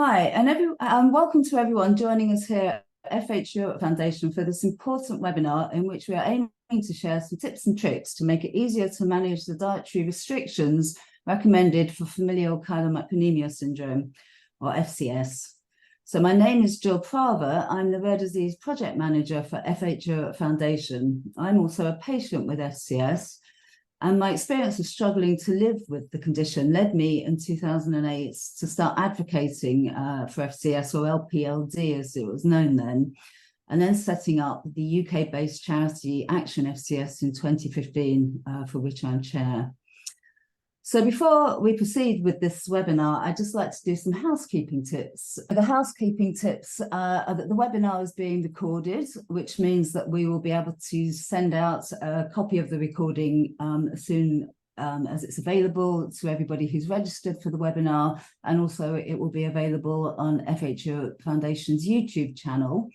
Hi, and welcome to everyone joining us here at FH Foundation for this important webinar in which we are aiming to share some tips and tricks to make it easier to manage the dietary restrictions recommended for Familial Chylomicronaemia Syndrome, or FCS. So my name is Jill Prava. I'm the Rare Disease Project Manager for FH Foundation. I'm also a patient with FCS, and my experience of struggling to live with the condition led me in 2008 to start advocating for FCS, or LPLD as it was known then, and then setting up the UK-based charity Action FCS in 2015, for which I'm chair. So before we proceed with this webinar, I'd just like to do some housekeeping tips. The housekeeping tips are that the webinar is being recorded, which means that we will be able to send out a copy of the recording as soon as it's available to everybody who's registered for the webinar, and also it will be available on FH Foundation's YouTube channel.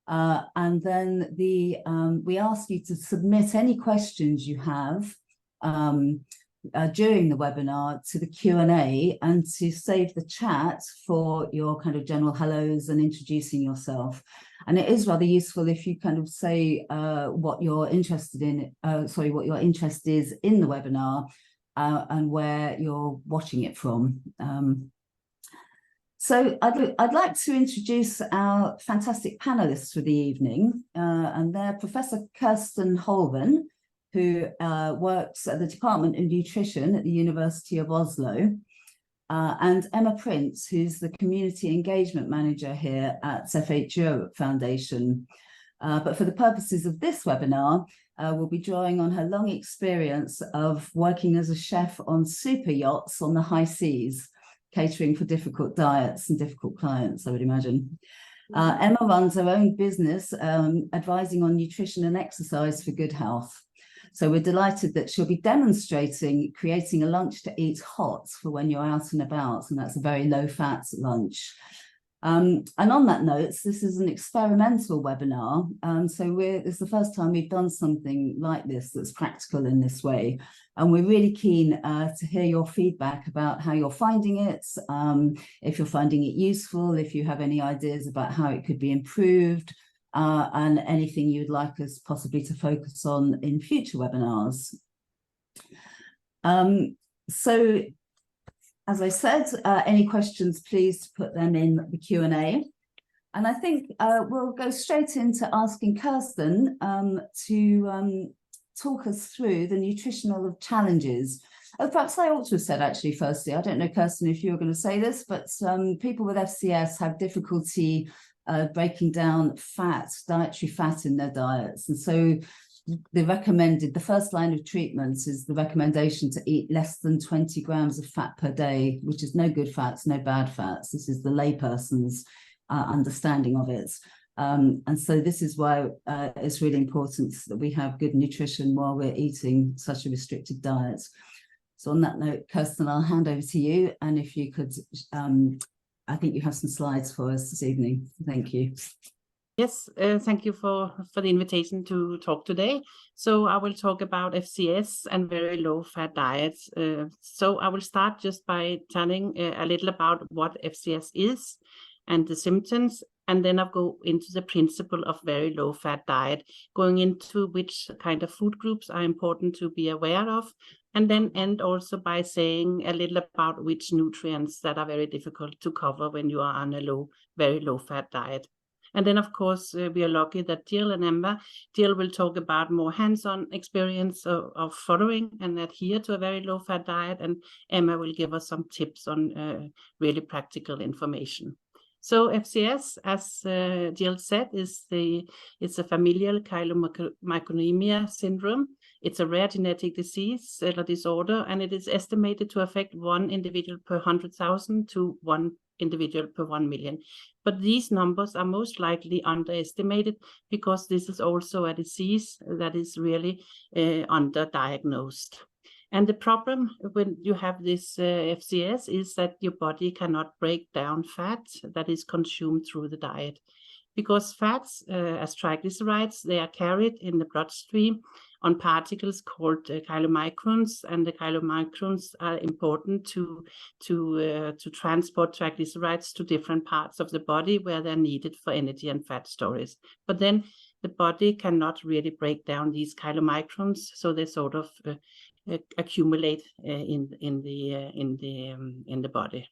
And then we ask you to submit any questions you have during the webinar to the Q&A, and to save the chat for your kind of general hellos and introducing yourself. And it is rather useful if you kind of say what you're interested in, what your interest is in the webinar and where you're watching it from. So I'd like to introduce our fantastic panelists for the evening, and they're Professor Kirsten Holven, who works at the Department of Nutrition at the University of Oslo, and Emma Prince, who's the Community Engagement Manager here at FH Foundation. But for the purposes of this webinar, we'll be drawing on her long experience of working as a chef on super yachts on the high seas, catering for difficult diets and difficult clients, I would imagine. Emma runs her own business, advising on nutrition and exercise for good health. So we're delighted that she'll be demonstrating creating a lunch to eat hot for when you're out and about, and that's a very low-fat lunch. And on that note, this is an experimental webinar, so it's the first time we've done something like this that's practical in this way. And we're really keen to hear your feedback about how you're finding it, if you're finding it useful, if you have any ideas about how it could be improved, and anything you'd like us possibly to focus on in future webinars. So, as I said, any questions, please put them in the Q&A. And I think we'll go straight into asking Kirsten to talk us through the nutritional challenges. Perhaps I ought to have said, actually, firstly, I don't know, Kirsten, if you were going to say this, but people with FCS have difficulty breaking down dietary fat in their diets. And so the first line of treatment is the recommendation to eat less than 20 grams of fat per day, which is no good fats, no bad fats. This is the layperson's understanding of it. And so this is why it's really important that we have good nutrition while we're eating such a restricted diet. So on that note, Kirsten, I'll hand over to you. And if you could, I think you have some slides for us this evening. Thank you. Yes, thank you for the invitation to talk today. So I will talk about FCS and very low-fat diets. So I will start just by telling a little about what FCS is and the symptoms, and then I'll go into the principle of very low-fat diet, going into which kind of food groups are important to be aware of, and then end also by saying a little about which nutrients that are very difficult to cover when you are on a very low-fat diet. And then, of course, we are lucky that Jill and Emma. Jill will talk about more hands-on experience of following and adhere to a very low-fat diet, and Emma will give us some tips on really practical information. So FCS, as Jill said, it's a familial chylomicronaemia syndrome. It's a rare genetic disease, a disorder, and it is estimated to affect 1 individual per 100,000 to 1 individual per 1 million. But these numbers are most likely underestimated because this is also a disease that is really underdiagnosed. And the problem when you have this FCS is that your body cannot break down fat that is consumed through the diet. Because fats, as triglycerides, they are carried in the bloodstream on particles called chylomicrons, and the chylomicrons are important to transport triglycerides to different parts of the body where they're needed for energy and fat storage. But then the body cannot really break down these chylomicrons, so they sort of accumulate in the body.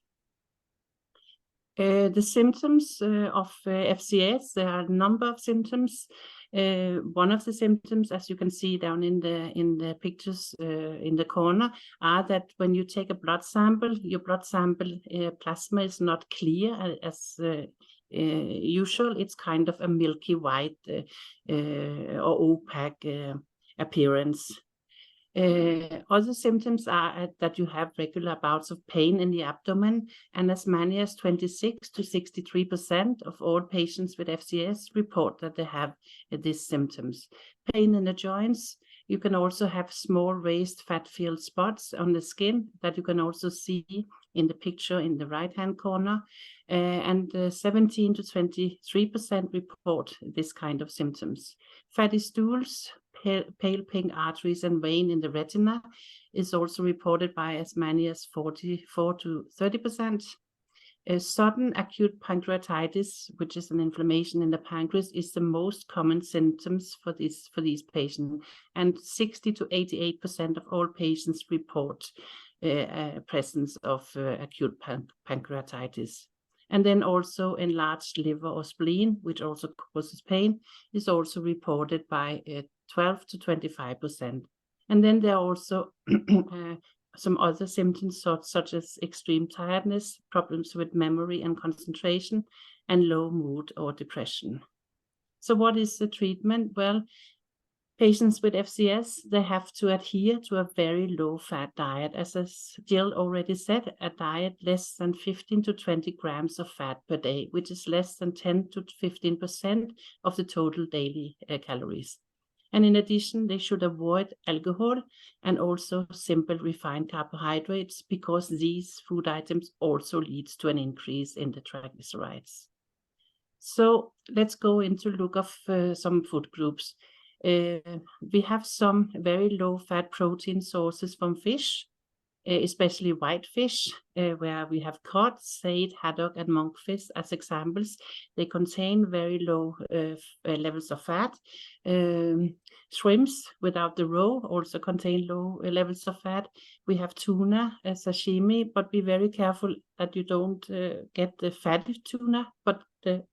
The symptoms of FCS, there are a number of symptoms. One of the symptoms, as you can see down in the pictures in the corner, are that when you take a blood sample, your blood sample plasma is not clear as usual. It's kind of a milky white or opaque appearance. Other symptoms are that you have regular bouts of pain in the abdomen, and as many as 26 to 63% of all patients with FCS report that they have these symptoms. Pain in the joints. You can also have small raised fat-filled spots on the skin that you can also see in the picture in the right-hand corner. And 17 to 23% report this kind of symptoms. Fatty stools, pale pink arteries and vein in the retina is also reported by as many as 44 to 30%. Sudden acute pancreatitis, which is an inflammation in the pancreas, is the most common symptoms for these patients, and 60 to 88% of all patients report presence of acute pancreatitis. And then also enlarged liver or spleen, which also causes pain, is also reported by 12 to 25%. And then there are also some other symptoms such as extreme tiredness, problems with memory and concentration, and low mood or depression. So what is the treatment? Well, patients with FCS, they have to adhere to a very low-fat diet. As Jill already said, a diet less than 15 to 20 grams of fat per day, which is less than 10 to 15% of the total daily calories. And in addition, they should avoid alcohol and also simple refined carbohydrates, because these food items also leads to an increase in the triglycerides. So let's go into look of some food groups. We have some very low-fat protein sources from fish, especially white fish, where we have cod, saithe, haddock, and monkfish as examples. They contain very low levels of fat. Shrimps without the roe also contain low levels of fat. We have tuna, sashimi, but be very careful that you don't get the fatty tuna, but the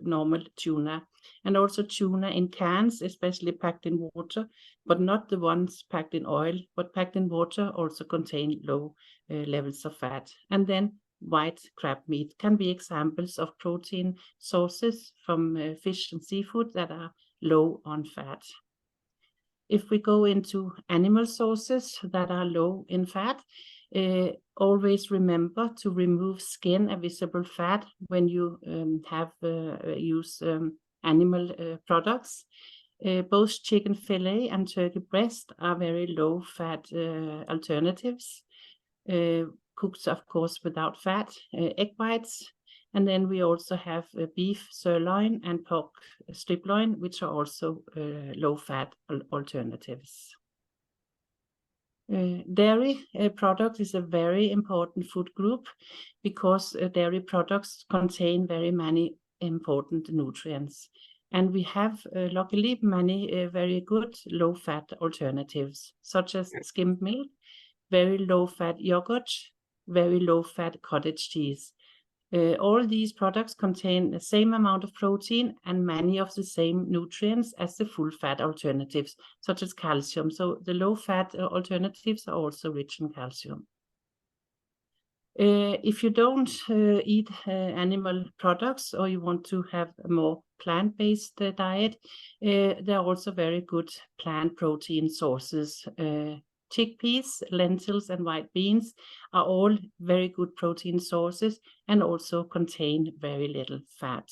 normal tuna. And also tuna in cans, especially packed in water, but not the ones packed in oil, but packed in water also contain low levels of fat. And then white crab meat can be examples of protein sources from fish and seafood that are low on fat. If we go into animal sources that are low in fat, always remember to remove skin and visible fat when you use animal products. Both chicken fillet and turkey breast are very low fat alternatives. Cooked, of course, without fat. Egg whites. And then we also have beef sirloin and pork strip loin, which are also low-fat alternatives. Dairy products is a very important food group because dairy products contain very many important nutrients. And we have, luckily, many very good low-fat alternatives, such as skimmed milk, very low-fat yogurt, very low-fat cottage cheese. All these products contain the same amount of protein and many of the same nutrients as the full-fat alternatives, such as calcium. So the low-fat alternatives are also rich in calcium. If you don't eat animal products, or you want to have a more plant-based diet, there are also very good plant protein sources. Chickpeas, lentils, and white beans are all very good protein sources and also contain very little fat.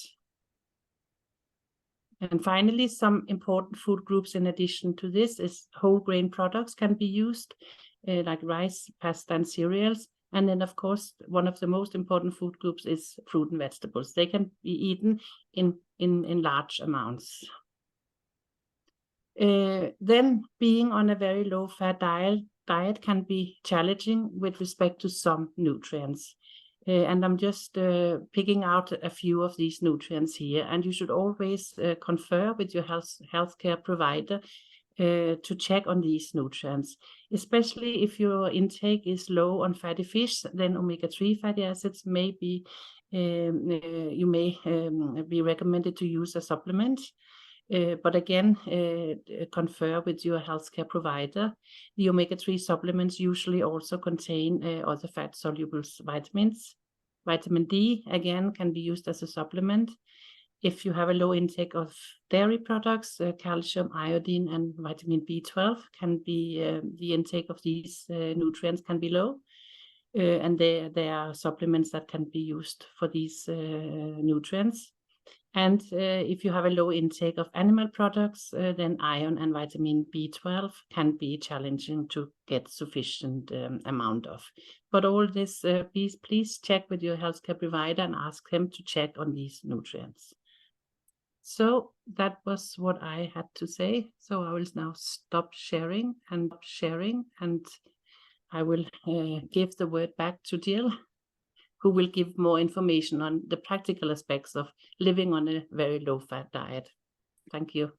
And finally, some important food groups in addition to this is whole grain products can be used, like rice, pasta, and cereals. And then, of course, one of the most important food groups is fruit and vegetables. They can be eaten in large amounts. Then being on a very low-fat diet can be challenging with respect to some nutrients. And I'm just picking out a few of these nutrients here. And you should always confer with your healthcare provider to check on these nutrients, especially if your intake is low on fatty fish. Then omega-3 fatty acids may be you may be recommended to use a supplement. But again, confer with your healthcare provider. The omega-3 supplements usually also contain other fat-soluble vitamins. Vitamin D, again, can be used as a supplement. If you have a low intake of dairy products, calcium, iodine, and vitamin B12 can be, the intake of these nutrients can be low. And there are supplements that can be used for these nutrients. And if you have a low intake of animal products, then iron and vitamin B12 can be challenging to get sufficient amount of. But all this, please check with your healthcare provider and ask them to check on these nutrients. So that was what I had to say. So I will now stop sharing, and I will give the word back to Jill, who will give more information on the practical aspects of living on a very low-fat diet. Thank you.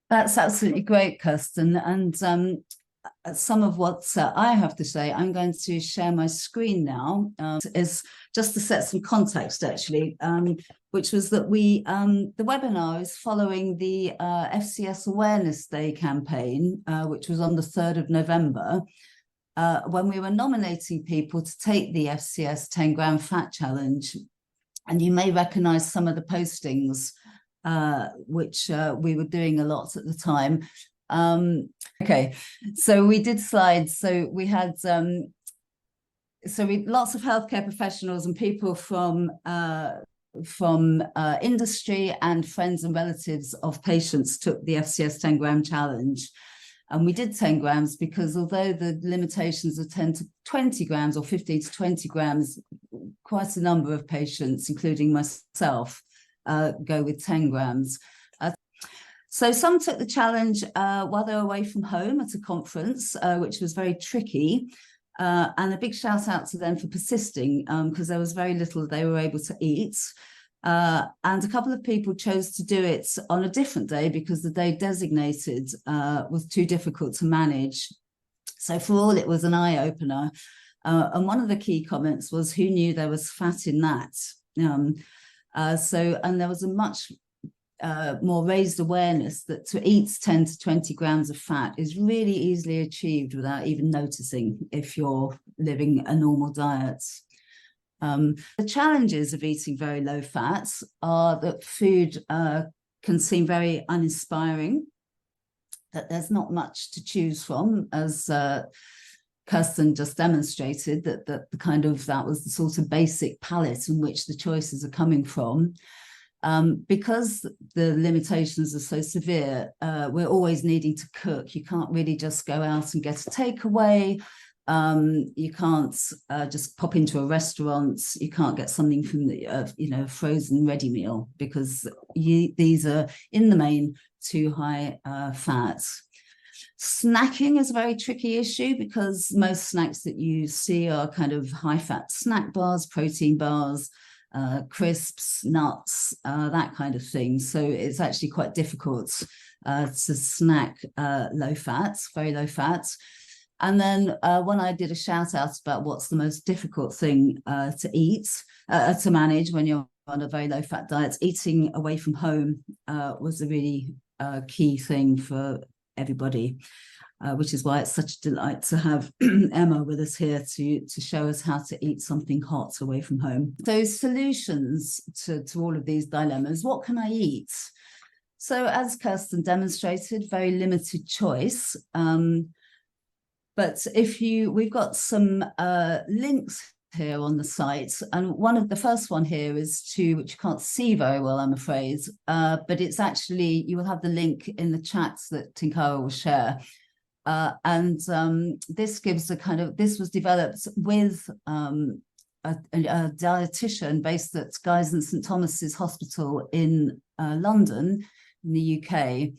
That's absolutely great, Kirsten. And some of what I have to say, I'm going to share my screen now, is just to set some context, actually, which was that the webinar is following the FCS Awareness Day campaign, which was on the 3rd of November, when we were nominating people to take the FCS 10-gram fat challenge. And you may recognize some of the postings, which we were doing a lot at the time. Okay, so we did slides. So we had lots of healthcare professionals and people from industry, and friends and relatives of patients took the FCS 10-gram challenge. And we did 10 grams because although the limitations are 10 to 20 grams or 15 to 20 grams, quite a number of patients, including myself, go with 10 grams. So some took the challenge while they were away from home at a conference, which was very tricky. And a big shout out to them for persisting, because there was very little they were able to eat. And a couple of people chose to do it on a different day because the day designated was too difficult to manage. So for all, it was an eye-opener. And one of the key comments was, who knew there was fat in that? And there was a much more raised awareness that to eat 10 to 20 grams of fat is really easily achieved without even noticing if you're living a normal diet. The challenges of eating very low fats are that food can seem very uninspiring, that there's not much to choose from, as Kirsten just demonstrated, that that was the sort of basic palette in which the choices are coming from. Because the limitations are so severe, we're always needing to cook. You can't really just go out and get a takeaway. You can't just pop into a restaurant. You can't get something from the frozen ready meal, because these are in the main too high fat. Snacking is a very tricky issue because most snacks that you see are kind of high fat snack bars, protein bars, crisps, nuts, that kind of thing. So it's actually quite difficult to snack low fat, very low fat. And then when I did a shout out about what's the most difficult thing to eat, to manage when you're on a very low fat diet, eating away from home was a really key thing for everybody, which is why it's such a delight to have Emma with us here to show us how to eat something hot away from home. So solutions to all of these dilemmas, what can I eat? So as Kirsten demonstrated, very limited choice. But we've got some links here on the site, and the first one here is which you can't see very well, I'm afraid, but it's actually, you will have the link in the chats that Tinkara will share. This gives this was developed with a dietitian based at Guy's and St Thomas's Hospital in London, in the UK,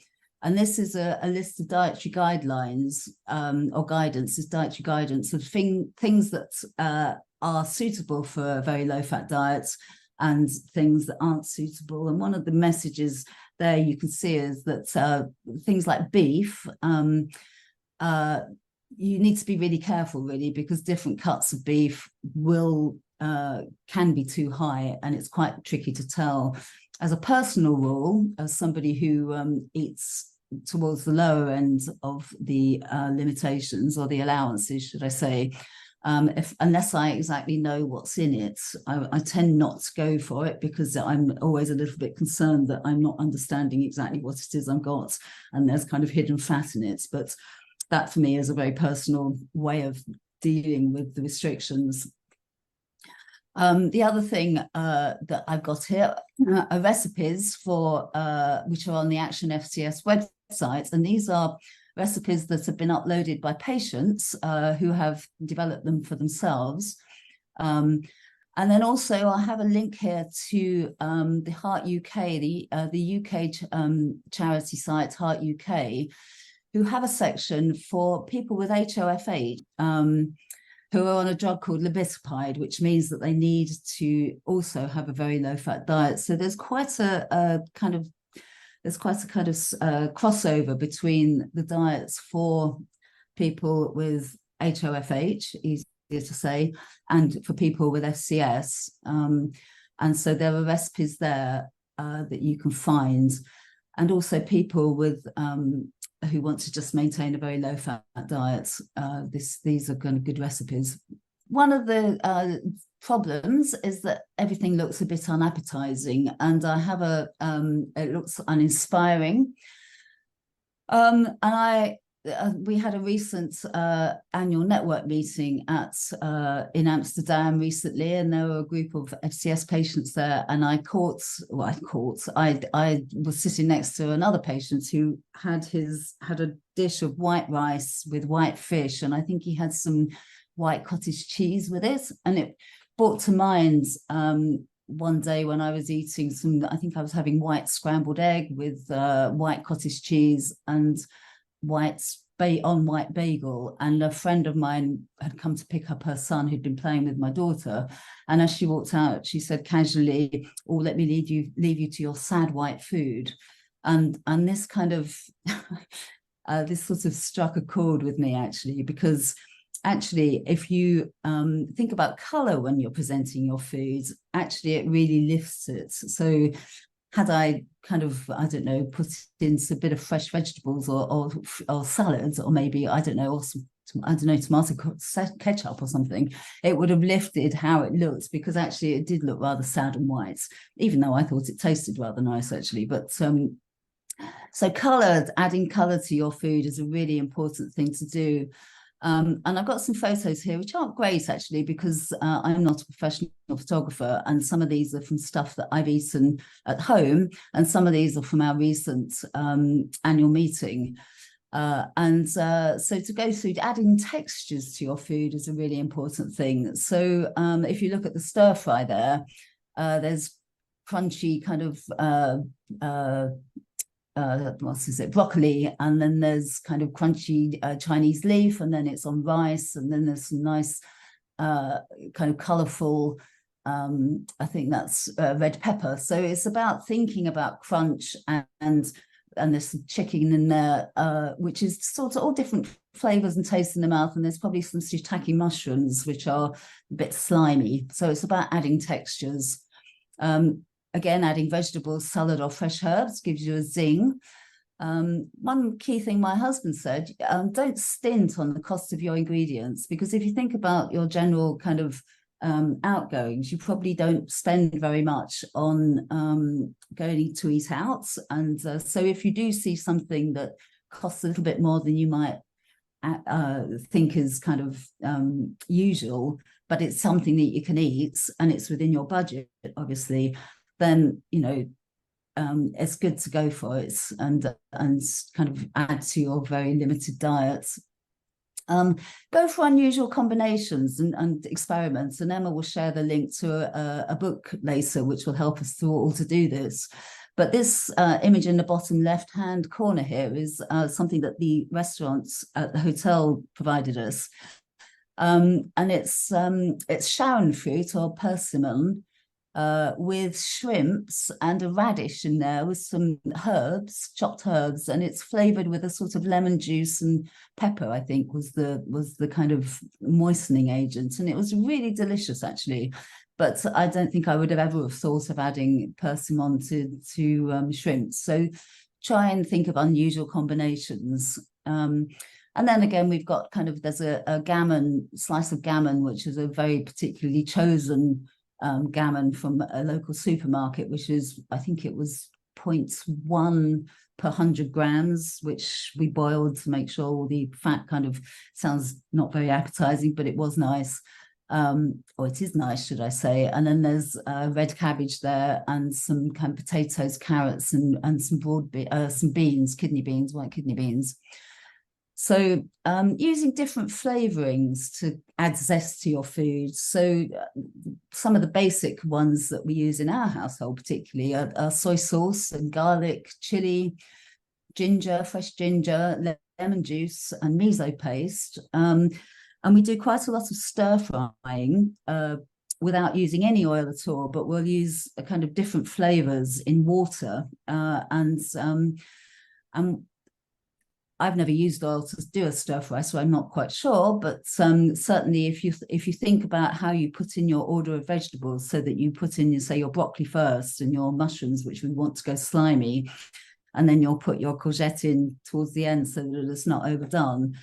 And this is a list of dietary guidelines or guidance, is dietary guidance of things that are suitable for very low-fat diets and things that aren't suitable. And one of the messages there you can see is that things like beef, you need to be really careful, really, because different cuts of beef can be too high, and it's quite tricky to tell. As a personal rule, as somebody who eats towards the lower end of the limitations, or the allowances, should I say, unless I exactly know what's in it, I tend not to go for it, because I'm always a little bit concerned that I'm not understanding exactly what it is I've got, and there's kind of hidden fat in it. But that for me is a very personal way of dealing with the restrictions. The other thing that I've got here are recipes for which are on the Action FCS website, and these are recipes that have been uploaded by patients who have developed them for themselves. And then also I have a link here to the Heart UK, the UK charity site Heart UK, who have a section for people with HoFH who are on a drug called lobetalide, which means that they need to also have a very low-fat diet. So there's quite a kind of crossover between the diets for people with HoFH, easier to say, and for people with FCS. And so there are recipes there that you can find, and also people with who want to just maintain a very low-fat diet. These are kind of good recipes. One of the problems is that everything looks a bit unappetizing, and I have it looks uninspiring. And we had a recent annual network meeting in Amsterdam recently, and there were a group of FCS patients there, and I was sitting next to another patient who had a dish of white rice with white fish, and I think he had some white cottage cheese with it, and it brought to mind one day when I was eating I think I was having white scrambled egg with white cottage cheese and white bagel, and a friend of mine had come to pick up her son who'd been playing with my daughter, and as she walked out she said casually, "Oh, let me leave you to your sad white food." And this kind of this sort of struck a chord with me, actually, because actually if you think about color when you're presenting your food, actually it really lifts it. So had I kind of, I don't know, put in a bit of fresh vegetables or salads, or maybe, I don't know, or some, tomato ketchup or something, it would have lifted how it looked, because actually it did look rather sad and white, even though I thought it tasted rather nice, actually. But so adding color to your food is a really important thing to do. And I've got some photos here, which aren't great, actually, because I'm not a professional photographer, and some of these are from stuff that I've eaten at home, and some of these are from our recent annual meeting. So to go through adding textures to your food is a really important thing. So if you look at the stir fry there, there's crunchy kind of broccoli, and then there's kind of crunchy Chinese leaf, and then it's on rice, and then there's some nice kind of colorful I think that's red pepper. So it's about thinking about crunch, and there's some chicken in there, which is sort of all different flavors and tastes in the mouth, and there's probably some shiitake mushrooms, which are a bit slimy. So it's about adding textures. Again, adding vegetables, salad, or fresh herbs gives you a zing. One key thing my husband said, don't stint on the cost of your ingredients, because if you think about your general kind of outgoings, you probably don't spend very much on going to eat out. And so if you do see something that costs a little bit more than you might think is kind of usual, but it's something that you can eat and it's within your budget, obviously, then, you know, it's good to go for it and kind of add to your very limited diet. Go for unusual combinations and experiments, and Emma will share the link to a book later which will help us all to do this. But this image in the bottom left-hand corner here is something that the restaurants at the hotel provided us. And it's sharon fruit or persimmon with shrimps and a radish in there with some herbs, chopped herbs, and it's flavored with a sort of lemon juice and pepper, I think was the kind of moistening agent. And it was really delicious, actually. But I don't think I would have ever have thought of adding persimmon to shrimps. So try and think of unusual combinations. And then again, we've got there's a gammon, slice of gammon, which is a very particularly chosen gammon from a local supermarket, which is, I think it was 0.1 per 100 grams, which we boiled to make sure all the fat sounds not very appetizing, but it was nice. Or it is nice, should I say. And then there's red cabbage there and some kind of potatoes, carrots, and some beans, kidney beans, white kidney beans. So using different flavorings to add zest to your food. So some of the basic ones that we use in our household particularly are soy sauce and garlic, chili, ginger, fresh ginger, lemon juice and miso paste. And we do quite a lot of stir frying without using any oil at all, but we'll use a kind of different flavors in water. And I've never used oil to do a stir fry, so I'm not quite sure. But certainly, if you think about how you put in your order of vegetables, so that you put in, say, your broccoli first and your mushrooms, which we want to go slimy, and then you'll put your courgette in towards the end so that it's not overdone.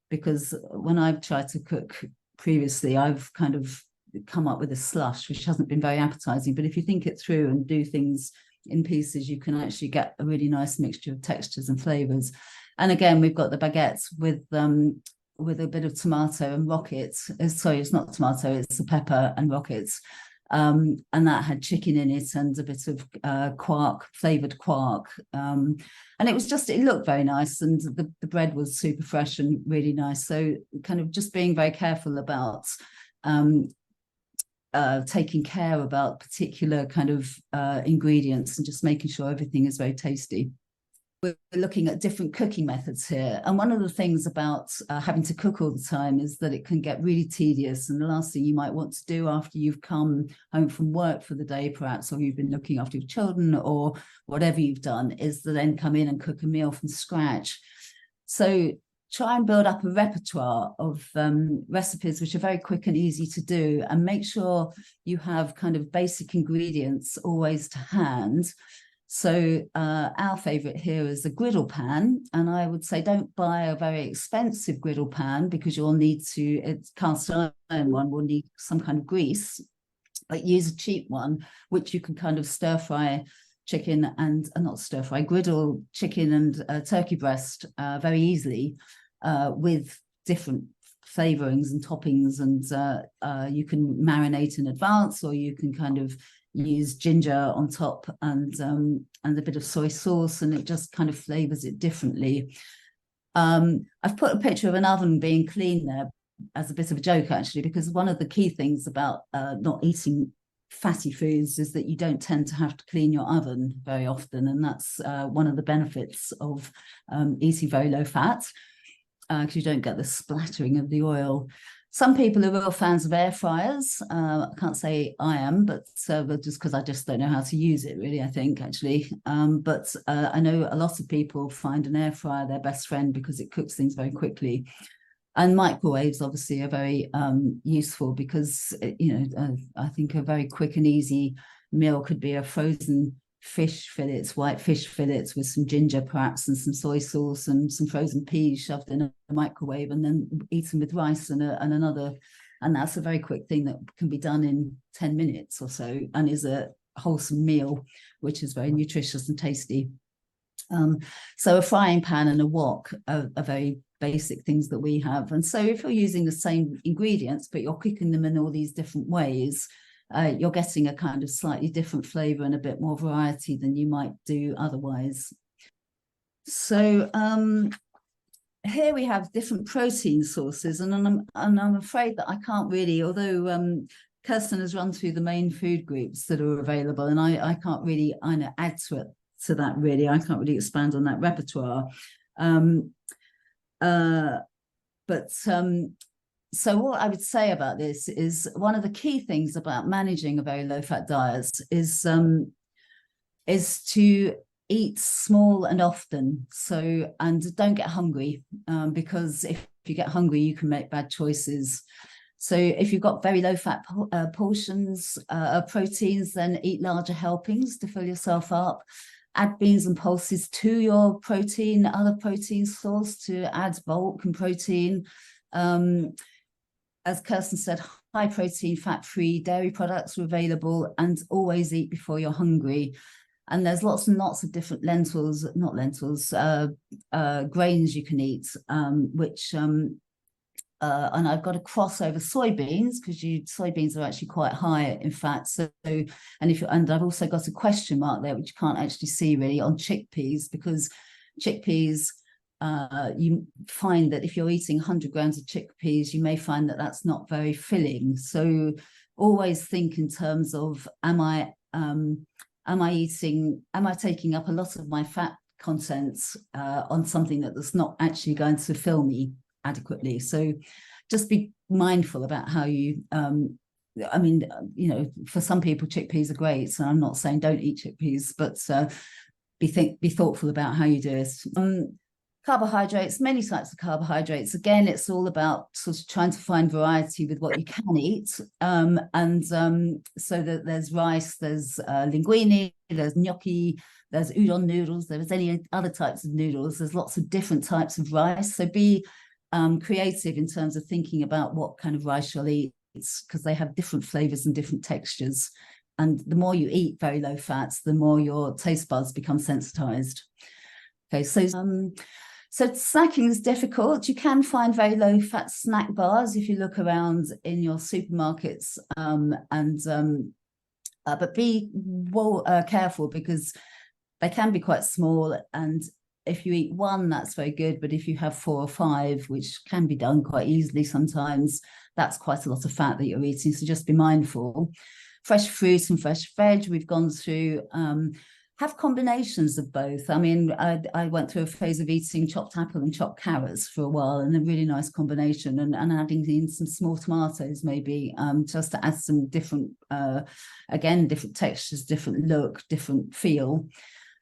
Because when I've tried to cook previously, I've kind of come up with a slush, which hasn't been very appetizing. But if you think it through and do things in pieces, you can actually get a really nice mixture of textures and flavors. And again, we've got the baguettes with a bit of tomato and rockets. Sorry, it's not tomato, it's the pepper and rockets. And that had chicken in it and a bit of quark, flavored quark. And it looked very nice, and the bread was super fresh and really nice. So kind of just being very careful about taking care about particular kind of ingredients and just making sure everything is very tasty. We're looking at different cooking methods here. And one of the things about having to cook all the time is that it can get really tedious. And the last thing you might want to do after you've come home from work for the day, perhaps, or you've been looking after your children or whatever you've done, is to then come in and cook a meal from scratch. So try and build up a repertoire of recipes which are very quick and easy to do, and make sure you have kind of basic ingredients always to hand. So our favorite here is the griddle pan, and I would say don't buy a very expensive griddle pan, because you'll need to, it's cast iron one, will need some kind of grease, but use a cheap one, which you can kind of stir fry chicken and not stir fry, griddle chicken and turkey breast very easily with different flavorings and toppings, and you can marinate in advance, or you can kind of use ginger on top and a bit of soy sauce, and it just kind of flavors it differently. I've put a picture of an oven being clean there as a bit of a joke, actually, because one of the key things about not eating fatty foods is that you don't tend to have to clean your oven very often, and that's one of the benefits of eating very low fat, because you don't get the splattering of the oil. Some people are real fans of air fryers. I can't say I am, but just because I just don't know how to use it, really, I think, actually. But I know a lot of people find an air fryer their best friend because it cooks things very quickly. And microwaves, obviously, are very useful because, I think a very quick and easy meal could be a frozen fish fillets, white fish fillets with some ginger perhaps and some soy sauce and some frozen peas shoved in a microwave, and then eaten with rice and another. And that's a very quick thing that can be done in 10 minutes or so, and is a wholesome meal, which is very nutritious and tasty. So a frying pan and a wok are very basic things that we have. And so if you're using the same ingredients, but you're cooking them in all these different ways, you're getting a kind of slightly different flavor and a bit more variety than you might do otherwise. So here we have different protein sources, and I'm afraid that I can't really, although Kirsten has run through the main food groups that are available, and I can't really add to it to that, really. I can't really expand on that repertoire. So what I would say about this is one of the key things about managing a very low-fat diet is to eat small and often. So, and don't get hungry, because if you get hungry, you can make bad choices. So if you've got very low-fat portions of proteins, then eat larger helpings to fill yourself up. Add beans and pulses to your other protein source to add bulk and protein. As Kirsten said, high protein, fat-free dairy products are available, and always eat before you're hungry. And there's lots and lots of different grains you can eat, and I've got a cross over soybeans, because soybeans are actually quite high in fat. So, and I've also got a question mark there, which you can't actually see really, on chickpeas, because chickpeas, you find that if you're eating 100 grams of chickpeas, you may find that that's not very filling. So always think in terms of, am I taking up a lot of my fat contents on something that's not actually going to fill me adequately? So just be mindful about how you, for some people chickpeas are great, so I'm not saying don't eat chickpeas, but be thoughtful about how you do it. Carbohydrates, many types of carbohydrates. Again, it's all about sort of trying to find variety with what you can eat. So that there's rice, there's linguine, there's gnocchi, there's udon noodles, there's any other types of noodles. There's lots of different types of rice. So be creative in terms of thinking about what kind of rice you'll eat, because they have different flavors and different textures. And the more you eat very low fats, the more your taste buds become sensitized. Okay, so snacking is difficult. You can find very low fat snack bars if you look around in your supermarkets, but be careful, because they can be quite small, and if you eat one, that's very good, but if you have 4 or 5, which can be done quite easily sometimes, that's quite a lot of fat that you're eating, so just be mindful. Fresh fruit and fresh veg, we've gone through. Have combinations of both. I mean, I went through a phase of eating chopped apple and chopped carrots for a while, and a really nice combination, and adding in some small tomatoes maybe, just to add some different, again, different textures, different look, different feel.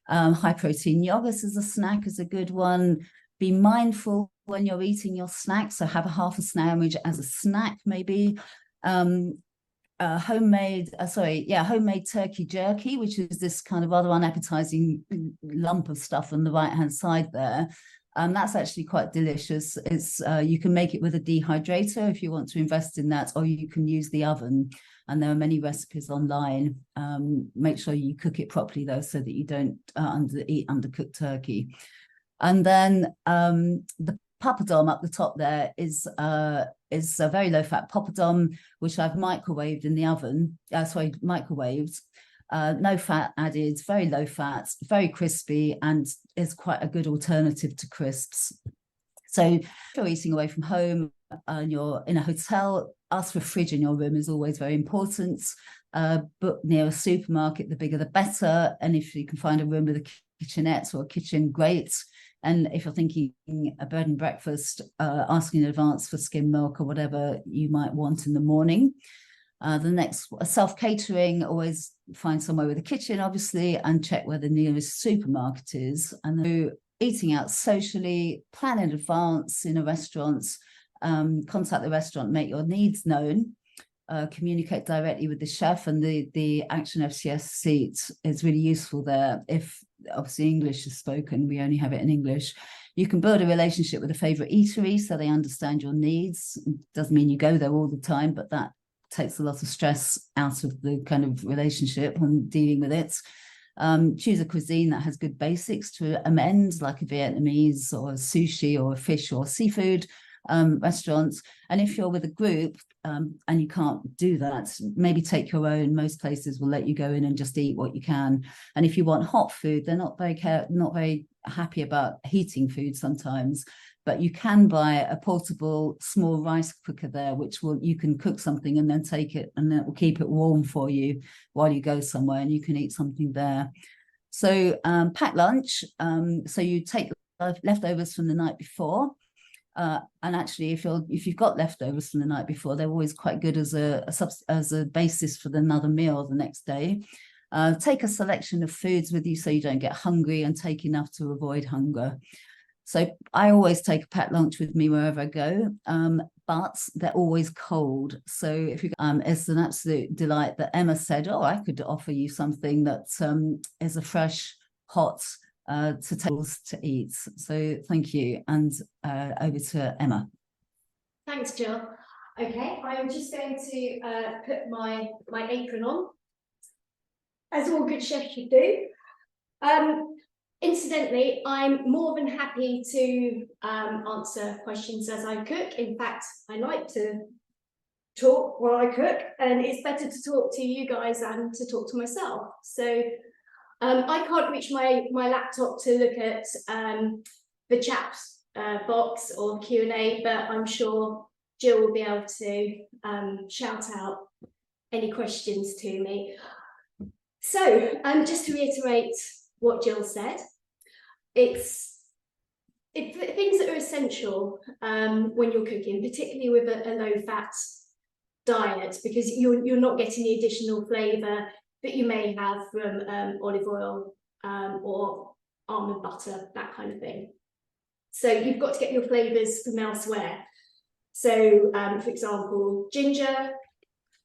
High protein yogurt as a snack is a good one. Be mindful when you're eating your snack, so have a half a sandwich as a snack maybe. Homemade turkey jerky, which is this kind of rather unappetizing lump of stuff on the right hand side there. That's actually quite delicious. It's you can make it with a dehydrator if you want to invest in that, or you can use the oven, and there are many recipes online. Make sure you cook it properly though, so that you don't eat undercooked turkey. And then the papadom up the top there is a very low fat papadom, which I've microwaved in the oven. Microwaved. No fat added, very low fat, very crispy, and is quite a good alternative to crisps. So if you're eating away from home and you're in a hotel, ask for a fridge in your room is always very important. Book near a supermarket, the bigger the better. And if you can find a room with a kitchenette or a kitchen, great. And if you're thinking a bed and breakfast, asking in advance for skim milk or whatever you might want in the morning. The next, self-catering, always find somewhere with a kitchen, obviously, and check where the nearest supermarket is. And then eating out socially, plan in advance in a restaurant, contact the restaurant, make your needs known, communicate directly with the chef, and the Action FCS seat is really useful there. If obviously English is spoken, we only have it in English. You can build a relationship with a favorite eatery so they understand your needs. It doesn't mean you go there all the time, but that takes a lot of stress out of the kind of relationship and dealing with it. Choose a cuisine that has good basics to amend, like a Vietnamese or a sushi or a fish or seafood restaurants. And if you're with a group and you can't do that, maybe take your own. Most places will let you go in and just eat what you can. And if you want hot food, they're not very happy about heating food sometimes, but you can buy a portable small rice cooker there, which you can cook something and then take it, and that will keep it warm for you while you go somewhere, and you can eat something there. So pack lunch. So you take leftovers from the night before. And actually, if you've got leftovers from the night before, they're always quite good as a basis for another meal the next day. Take a selection of foods with you so you don't get hungry, and take enough to avoid hunger. So I always take a packed lunch with me wherever I go, but they're always cold. So if you, it's an absolute delight that Emma said, "Oh, I could offer you something that is a fresh, hot to eat." So thank you, and over to Emma. Thanks, Jill. Okay, I'm just going to put my apron on, as all good chefs should do. Incidentally, I'm more than happy to answer questions as I cook. In fact, I like to talk while I cook, and it's better to talk to you guys than to talk to myself. So I can't reach my laptop to look at the chat box or Q&A, but I'm sure Jill will be able to shout out any questions to me. So just to reiterate what Jill said, it's things that are essential when you're cooking, particularly with a low-fat diet, because you're not getting the additional flavour that you may have from olive oil or almond butter, that kind of thing. So you've got to get your flavours from elsewhere. So, for example, ginger,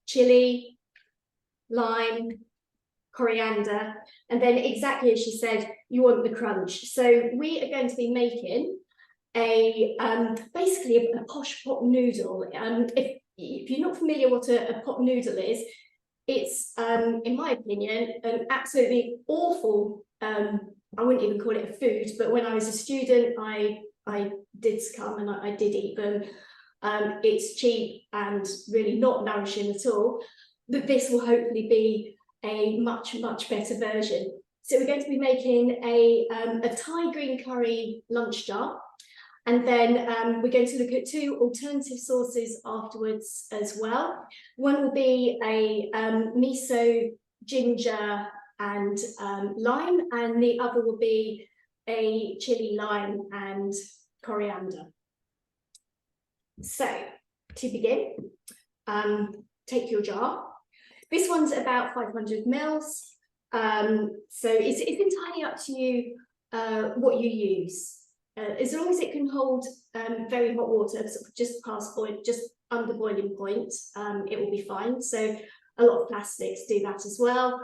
chilli, lime, coriander, and then exactly as she said, you want the crunch. So we are going to be making a basically a posh pot noodle. If you're not familiar what a pot noodle is, it's in my opinion an absolutely awful, I wouldn't even call it a food, but when I was a student I did succumb and I did eat them. It's cheap and really not nourishing at all, but this will hopefully be a much better version. So we're going to be making a Thai green curry lunch jar, and then we're going to look at 2 alternative sauces afterwards as well. One will be a miso, ginger and lime, and the other will be a chili, lime and coriander. So to begin, take your jar. This one's about 500 mils. So it's entirely up to you what you use. As long as it can hold very hot water, sort of just past boil, just under boiling point, it will be fine. So a lot of plastics do that as well.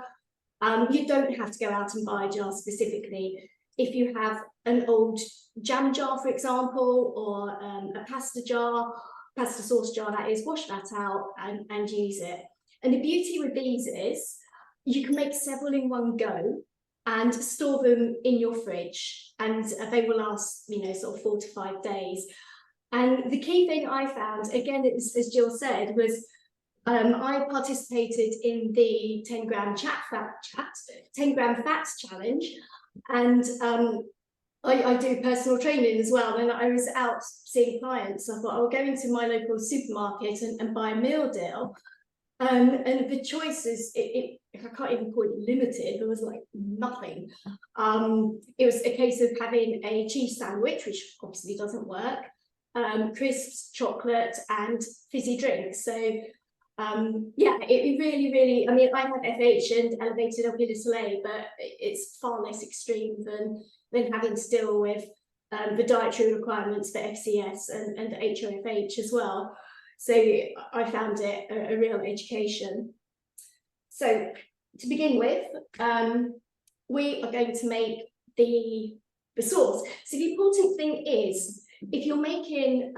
You don't have to go out and buy a jar specifically. If you have an old jam jar, for example, or a pasta sauce jar, that is, wash that out and use it. And the beauty with these is you can make several in one go and store them in your fridge, and they will last, you know, sort of 4 to 5 days. And the key thing I found, again, as Jill said, was I participated in the 10 gram fats challenge, and I do personal training as well. And I was out seeing clients. I thought I'll go into my local supermarket and buy a meal deal. And the choices, I can't even call it limited, there was like nothing. It was a case of having a cheese sandwich, which obviously doesn't work, crisps, chocolate and fizzy drinks. So yeah, it really, I mean, I have FH and elevated Lp(a), but it's far less extreme than having to deal with the dietary requirements for FCS and HoFH as well. So I found it a real education. So to begin with, we are going to make the sauce. So the important thing is, if you're making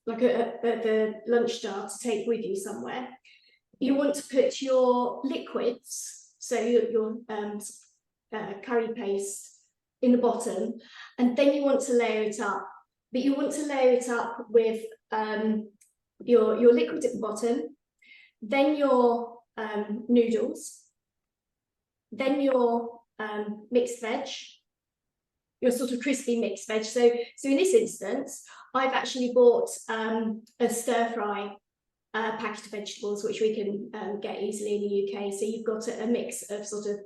like the lunch jar to take with you somewhere, you want to put your liquids, so your curry paste, in the bottom, and then you want to layer it up. But you want to layer it up with your liquid at the bottom, then your noodles, then your mixed veg, your sort of crispy mixed veg. So in this instance, I've actually bought a stir fry packet of vegetables, which we can get easily in the UK. So you've got a mix of sort of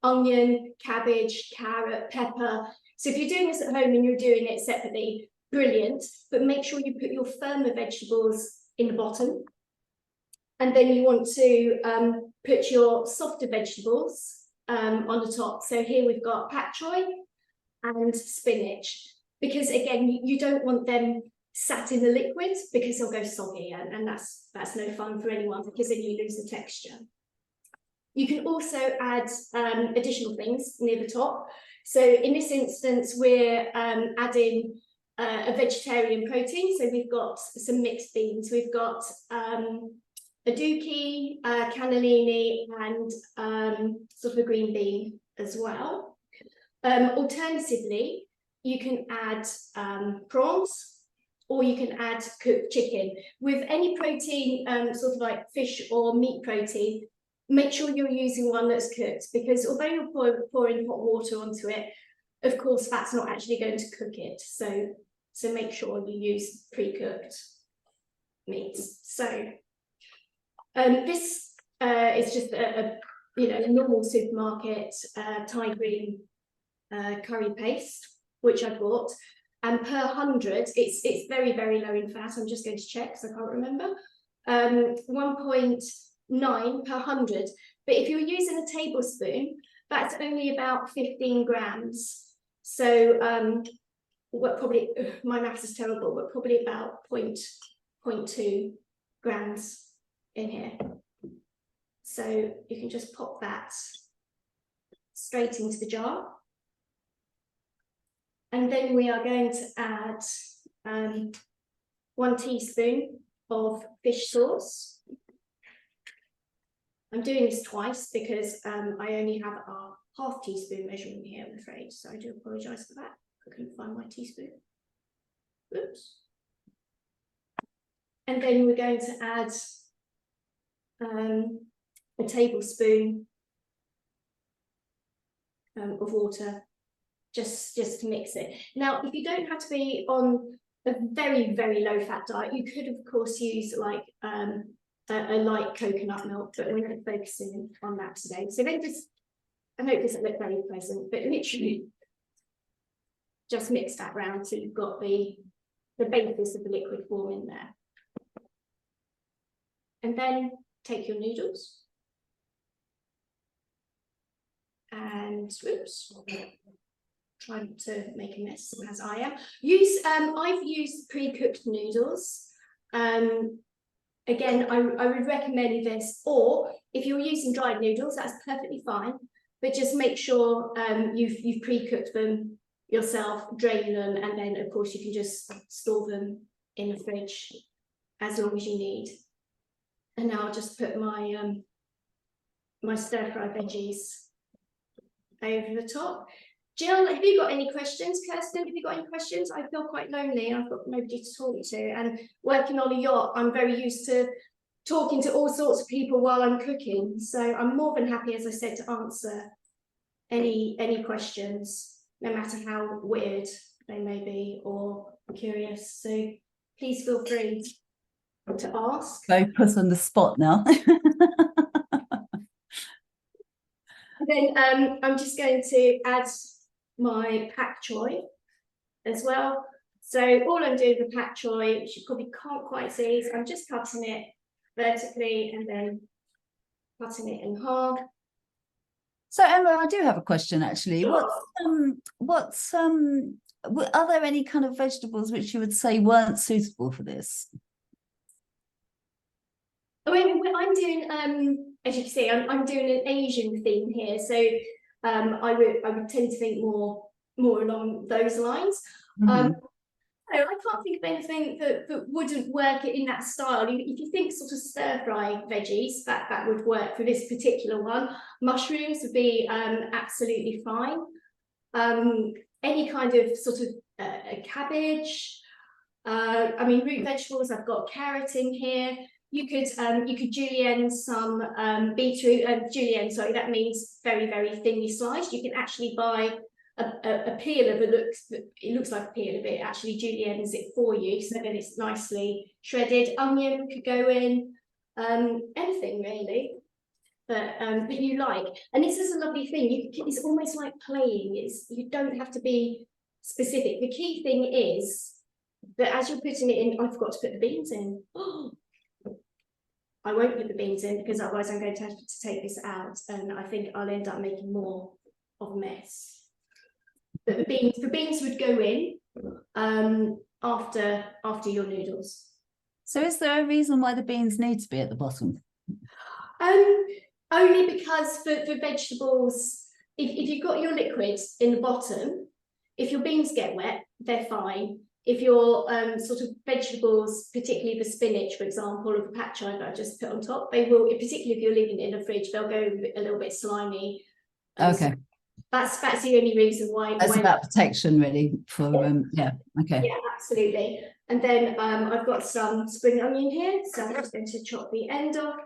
onion, cabbage, carrot, pepper. So if you're doing this at home and you're doing it separately, brilliant, but make sure you put your firmer vegetables in the bottom. And then you want to put your softer vegetables on the top. So here we've got pak choy and spinach, because again, you don't want them sat in the liquid because they'll go soggy, and that's no fun for anyone, because then you lose the texture. You can also add additional things near the top. So in this instance, we're adding a vegetarian protein. So we've got some mixed beans. We've got aduki, cannellini, and sort of a green bean as well. Alternatively, you can add prawns, or you can add cooked chicken. With any protein, sort of like fish or meat protein, make sure you're using one that's cooked, because although you're pouring hot water onto it, of course, that's not actually going to cook it. So make sure you use pre-cooked meats. So this is just a normal supermarket Thai green curry paste, which I bought, and per 100, it's very, very low in fat. I'm just going to check because I can't remember. 1.9 per 100. But if you're using a tablespoon, that's only about 15 grams. So probably, my maths is terrible, but probably about 0.2 grams in here. So you can just pop that straight into the jar. And then we are going to add 1 teaspoon of fish sauce. I'm doing this twice because I only have a half teaspoon measurement here, I'm afraid. So I do apologise for that. I couldn't find my teaspoon. Oops. And then we're going to add a tablespoon of water, just to mix it. Now, if you don't have to be on a very, very low fat diet, you could of course use like a light coconut milk, but we're not focusing on that today. So then I hope this doesn't look very pleasant, but literally just mix that round so you've got the basis of the liquid form in there. And then take your noodles and oops, try not to make a mess as I am. I've used pre-cooked noodles. Again, I would recommend this, or if you're using dried noodles, that's perfectly fine, but just make sure you've pre-cooked them yourself, drain them, and then of course you can just store them in the fridge as long as you need. And now I'll just put my my stir-fry veggies over the top. Jill, have you got any questions? Kirsten, have you got any questions? I feel quite lonely. I've got nobody to talk to, and working on a yacht, I'm very used to talking to all sorts of people while I'm cooking. So I'm more than happy, as I said, to answer any questions, no matter how weird they may be or curious. So please feel free to ask. So put on the spot now. Then I'm just going to add my pak choy as well. So all I'm doing with pak choy, which you probably can't quite see, is I'm just cutting it vertically and then cutting it in half. So Emma, I do have a question actually. Are there any kind of vegetables which you would say weren't suitable for this? I mean, I'm doing, as you can see, I'm doing an Asian theme here. So I would tend to think more along those lines. Mm-hmm. I can't think of anything that wouldn't work in that style. If you think sort of stir-fry veggies, that would work for this particular one. Mushrooms would be absolutely fine. Any kind of sort of a cabbage. I mean, root vegetables, I've got carrot in here. You could julienne some beetroot. Julienne, sorry, that means very, very thinly sliced. You can actually buy a peel of it looks like a peel of it, actually juliennes it for you, so then it's nicely shredded. Onion could go in, anything really. but you like. And this is a lovely thing. It's almost like playing. You don't have to be specific. The key thing is that as you're putting it in, I forgot to put the beans in. Oh, I won't put the beans in because otherwise I'm going to have to take this out, and I think I'll end up making more of a mess. But the beans would go in after your noodles. So is there a reason why the beans need to be at the bottom? Only because for vegetables, if you've got your liquid in the bottom, if your beans get wet, they're fine. If your sort of vegetables, particularly the spinach, for example, or the pat chai that I just put on top, they will, particularly if you're leaving it in the fridge, they'll go a little bit slimy. Okay. So that's the only reason why. That's about protection, really. For yeah. Okay. Yeah, absolutely. And then I've got some spring onion here, so I'm just going to chop the end off.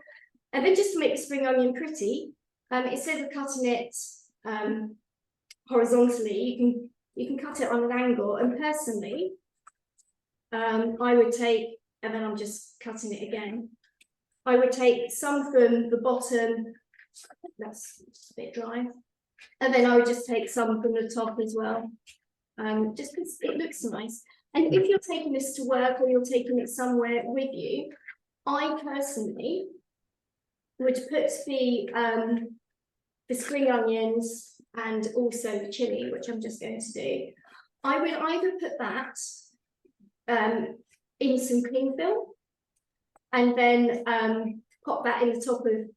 And then just to make the spring onion pretty, instead of cutting it horizontally, you can cut it on an angle. And personally, I would take, and then I'm just cutting it again. I would take some from the bottom, that's a bit dry, and then I would just take some from the top as well, just because it looks nice. And if you're taking this to work or you're taking it somewhere with you, I personally would put the spring onions and also the chili, which I'm just going to do. I would either put that in some cling film and then pop that in the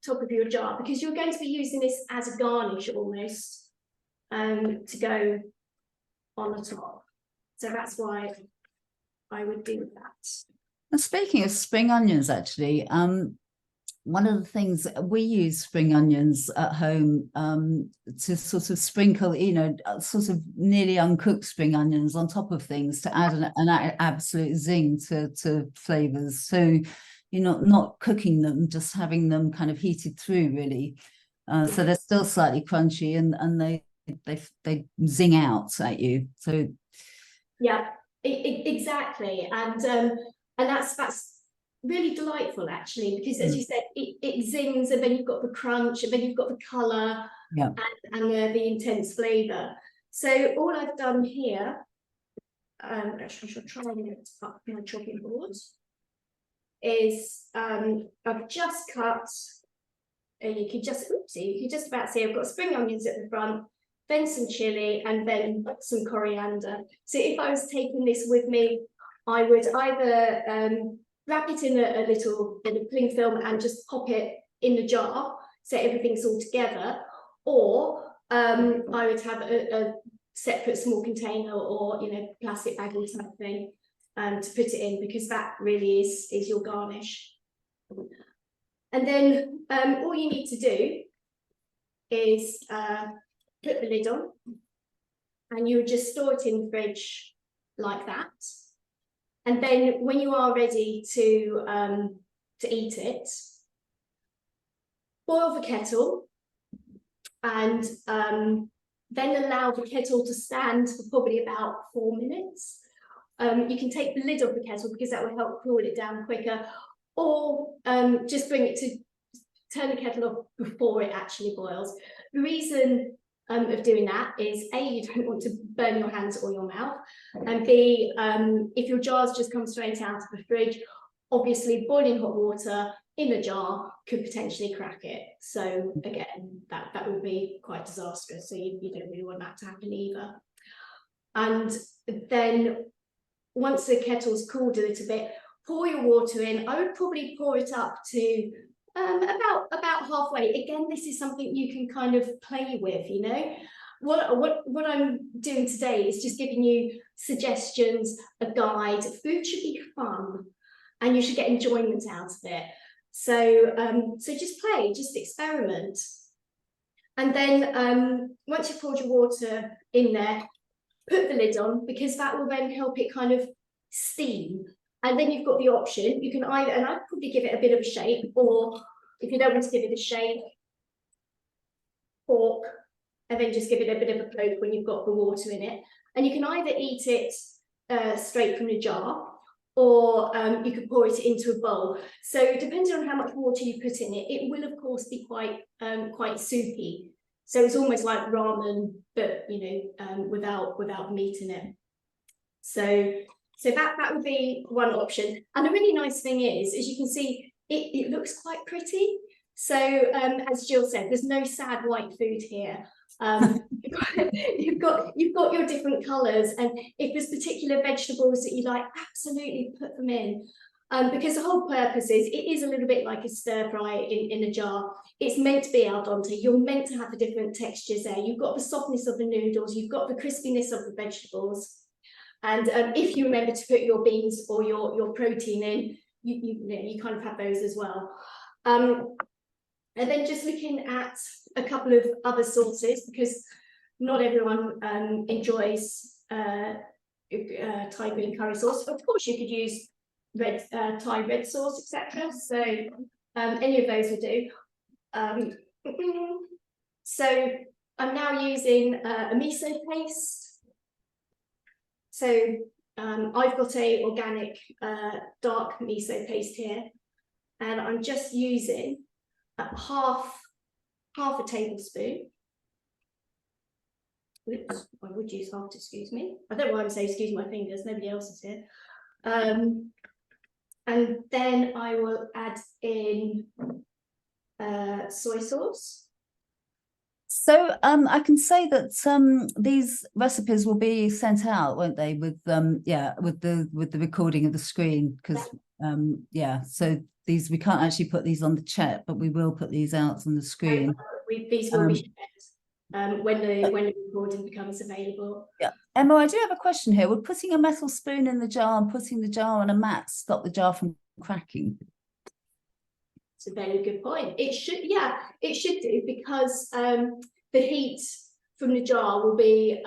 top of your jar, because you're going to be using this as a garnish almost to go on the top. So that's why I would do that. And speaking of spring onions, actually, one of the things we use spring onions at home to sort of sprinkle, sort of nearly uncooked spring onions on top of things to add an absolute zing to flavors. So you're not cooking them, just having them kind of heated through, really. So they're still slightly crunchy and they zing out at you. So yeah, exactly, and that's really delightful, actually, because as you said, it zings, and then you've got the crunch, and then you've got the colour, yeah, and the intense flavour. So all I've done here, actually I should try and get up my chopping board, is I've just cut, and you can just about see I've got spring onions at the front, then some chili, and then some coriander. So if I was taking this with me, I would either wrap it in a little bit of cling film and just pop it in the jar so everything's all together, or I would have a separate small container or plastic baggie type thing to put it in, because that really is your garnish. And then all you need to do is put the lid on, and you would just store it in the fridge like that. And then when you are ready to eat it, boil the kettle, and then allow the kettle to stand for probably about 4 minutes. You can take the lid off the kettle because that will help cool it down quicker, or just bring it to turn the kettle off before it actually boils. The reason of doing that is A, you don't want to burn your hands or your mouth, and B, if your jars just come straight out of the fridge, obviously boiling hot water in a jar could potentially crack it. So again, that would be quite disastrous, so you don't really want that to happen either. And then once the kettle's cooled a little bit, pour your water in. I would probably pour it up to about halfway. Again, this is something you can kind of play with, What I'm doing today is just giving you suggestions, a guide. Food should be fun, and you should get enjoyment out of it. So just play, just experiment. And then once you've poured your water in there, put the lid on, because that will then help it kind of steam. And then you've got the option, you can either, and I'd probably give it a bit of a shake, or if you don't want to give it a shake, fork, and then just give it a bit of a poke when you've got the water in it. And you can either eat it straight from the jar, or you could pour it into a bowl. So depending on how much water you put in it, it will of course be quite soupy. So it's almost like ramen, but without meat in it. So that would be one option. And the really nice thing is, as you can see, it looks quite pretty. So as Jill said, there's no sad white food here. You've got your different colours, and if there's particular vegetables that you like, absolutely put them in. Because the whole purpose is, it is a little bit like a stir fry in a jar. It's meant to be al dente. You're meant to have the different textures there. You've got the softness of the noodles, you've got the crispiness of the vegetables. And if you remember to put your beans or your protein in, you kind of have those as well. And then just looking at a couple of other sauces, because not everyone enjoys Thai green curry sauce. Of course, you could use Thai red sauce, etc. So any of those will do. So I'm now using a miso paste. So I've got a organic dark miso paste here, and I'm just using half a tablespoon. Oops, I would use half, excuse me. I don't know why I'm saying excuse my fingers, nobody else is here. And then I will add in soy sauce. So I can say that these recipes will be sent out, won't they? With with the recording of the screen, because so these, we can't actually put these on the chat, but we will put these out on the screen. These will be shared when the recording becomes available. Yeah, Emma, I do have a question here. Would putting a metal spoon in the jar and putting the jar on a mat stop the jar from cracking? It's a very good point. It should, it should do, because the heat from the jar will be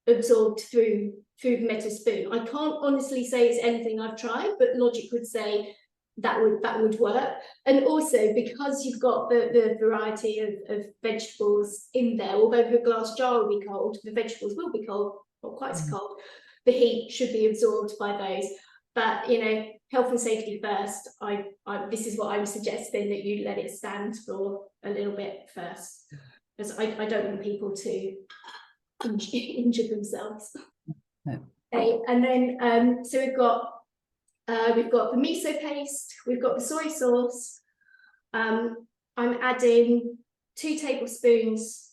absorbed through the metal spoon. I can't honestly say it's anything I've tried, but logic would say that would work. And also, because you've got the variety of vegetables in there, although the glass jar will be cold, the vegetables will be cold, not quite so cold, the heat should be absorbed by those. But health and safety first. This is what I'm suggesting, that you let it stand for a little bit first, because I don't want people to injure themselves. No. Okay, and then so we've got the miso paste, we've got the soy sauce. I'm adding 2 tablespoons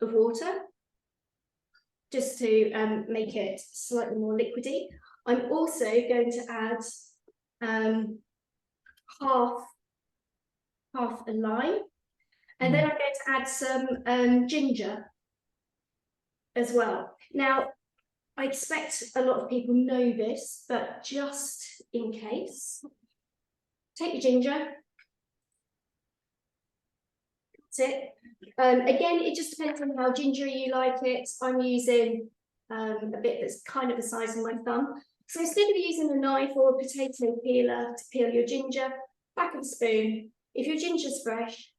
of water, just to make it slightly more liquidy. I'm also going to add half a lime, and then I'm going to add some ginger as well. Now, I expect a lot of people know this, but just in case, take your ginger. That's it. Again, it just depends on how gingery you like it. I'm using a bit that's kind of the size of my thumb. So instead of using a knife or a potato peeler to peel your ginger, back of a spoon, if your ginger's fresh,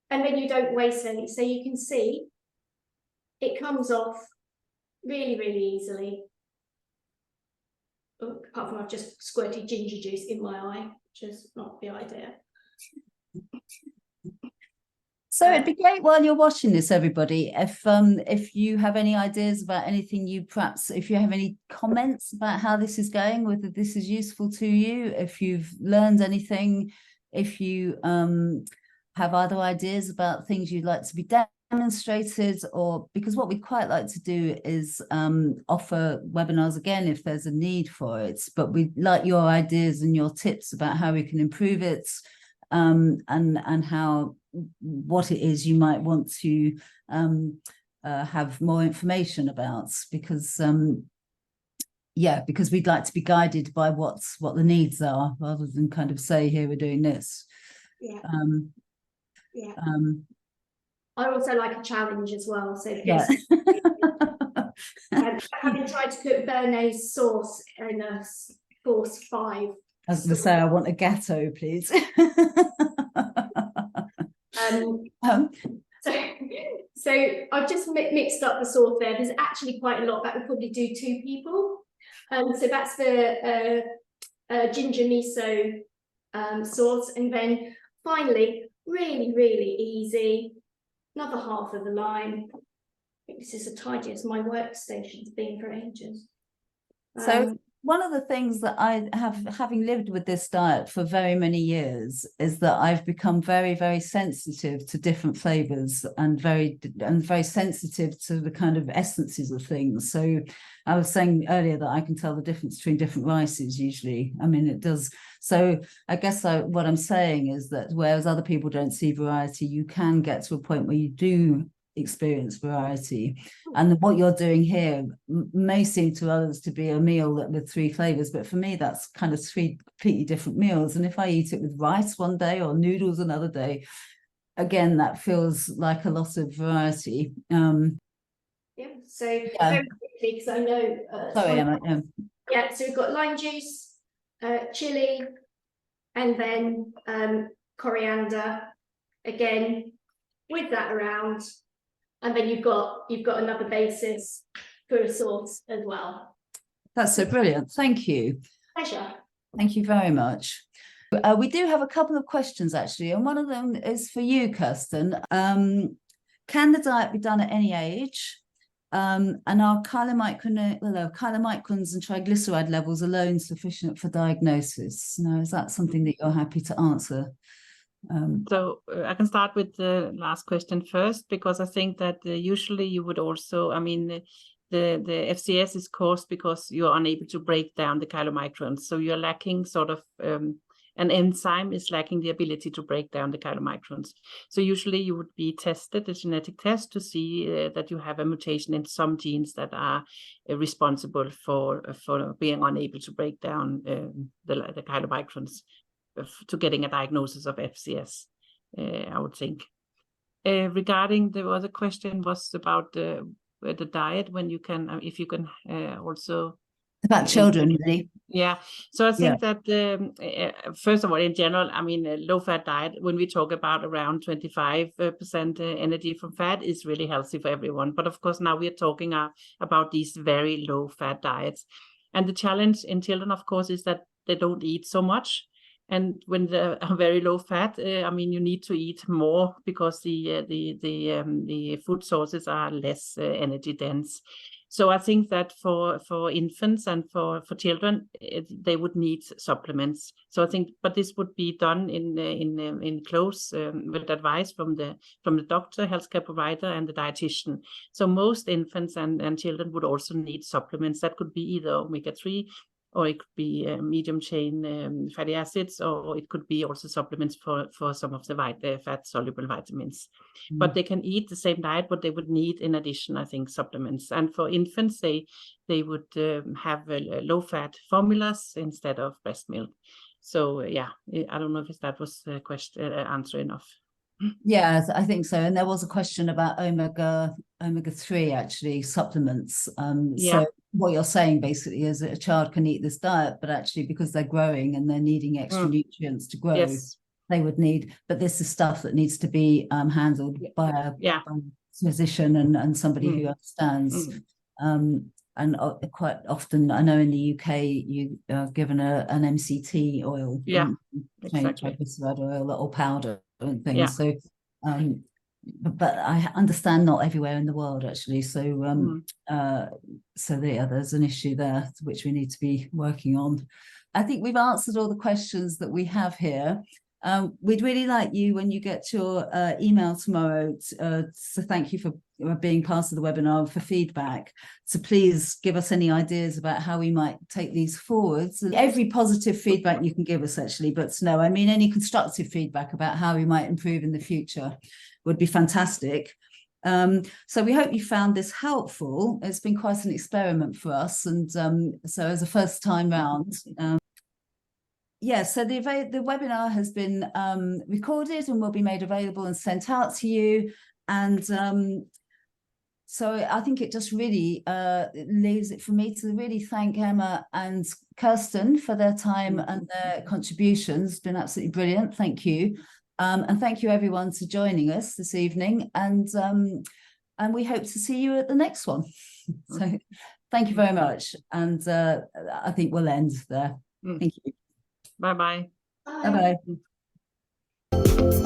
and then you don't waste any. So you can see it comes off really, really easily. Oh, apart from I've just squirted ginger juice in my eye, which is not the idea. So it'd be great while you're watching this, everybody, if you have any ideas about anything, if you have any comments about how this is going, whether this is useful to you, if you've learned anything, if you have other ideas about things you'd like to be demonstrated, or because what we'd quite like to do is offer webinars again if there's a need for it, but we'd like your ideas and your tips about how we can improve it, and how, what it is you might want to have more information about, because because we'd like to be guided by what the needs are, rather than kind of say, here, we're doing this. I also like a challenge as well. So having tried to cook béarnaise sauce in a course 5. I was going to say, I want a gatto, please. So I've just mixed up the sauce there. There's actually quite a lot that would probably do 2 people. So that's the ginger miso sauce. And then finally, really, really easy, another half of the lime. I think this is as tidy as my workstation's been for ages. So one of the things that I have, having lived with this diet for very many years, is that I've become very, very sensitive to different flavors and very sensitive to the kind of essences of things. So I was saying earlier that I can tell the difference between different rices usually. I mean, it does. So I guess what I'm saying is that whereas other people don't see variety, you can get to a point where you do experience variety. And what you're doing here may seem to others to be a meal with 3 flavors, but for me that's kind of 3 completely different meals. And if I eat it with rice one day or noodles another day, again, that feels like a lot of variety. Very quickly, because I know Sorry, Emma. Yeah, so we've got lime juice, chili, and then coriander again with that around. And then you've got another basis for a sauce as well. That's so brilliant. Thank you. Pleasure. Thank you very much. We do have a couple of questions actually, and one of them is for you, Kirsten. Can the diet be done at any age? And are chylomicrons and triglyceride levels alone sufficient for diagnosis? Now, is that something that you're happy to answer? So I can start with the last question first, because I think that usually you would also, I mean, the FCS is caused because you're unable to break down the chylomicrons. So you're lacking sort of, an enzyme is lacking the ability to break down the chylomicrons. So usually you would be tested, a genetic test, to see that you have a mutation in some genes that are responsible for being unable to break down the chylomicrons, to getting a diagnosis of FCS, I would think. Regarding the other question was about the diet, when you can, if you can also... About children, really. Yeah, so I think that first of all, in general, I mean, a low-fat diet, when we talk about around 25% energy from fat, is really healthy for everyone. But of course, now we are talking about these very low-fat diets. And the challenge in children, of course, is that they don't eat so much. And when they are very low fat, I mean, you need to eat more because the food sources are less energy dense. So I think that for infants and for children, they would need supplements. So I think, but this would be done in close with advice from the doctor, healthcare provider, and the dietitian. So most infants and children would also need supplements. That could be either omega-3, or it could be medium chain fatty acids, or it could be also supplements for some of the fat soluble vitamins. But they can eat the same diet, but they would need in addition, I think, supplements. And for infants, they would have low fat formulas instead of breast milk. So yeah, I don't know if that was the question answer enough. Yeah, I think so. And there was a question about omega-3 actually supplements. So what you're saying basically is that a child can eat this diet, but actually because they're growing and they're needing extra nutrients to grow, they would need, but this is stuff that needs to be handled by a physician and somebody who understands. And quite often, I know in the UK, you are given an MCT oil, triglyceride oil or powder and things. So, but I understand not everywhere in the world actually. So, there's an issue there which we need to be working on. I think we've answered all the questions that we have here. We'd really like you, when you get your email tomorrow, so thank you for being part of the webinar, for feedback. So please give us any ideas about how we might take these forwards. And every positive feedback you can give us actually, but no, I mean any constructive feedback about how we might improve in the future would be fantastic. So we hope you found this helpful. It's been quite an experiment for us, and so as a first time round. So the webinar has been recorded and will be made available and sent out to you. And so I think it just really leaves it for me to really thank Emma and Kirsten for their time and their contributions. It's been absolutely brilliant. Thank you. And thank you everyone for joining us this evening. And we hope to see you at the next one. So Thank you very much. And I think we'll end there. Thank you. Bye-bye. Bye. Bye-bye.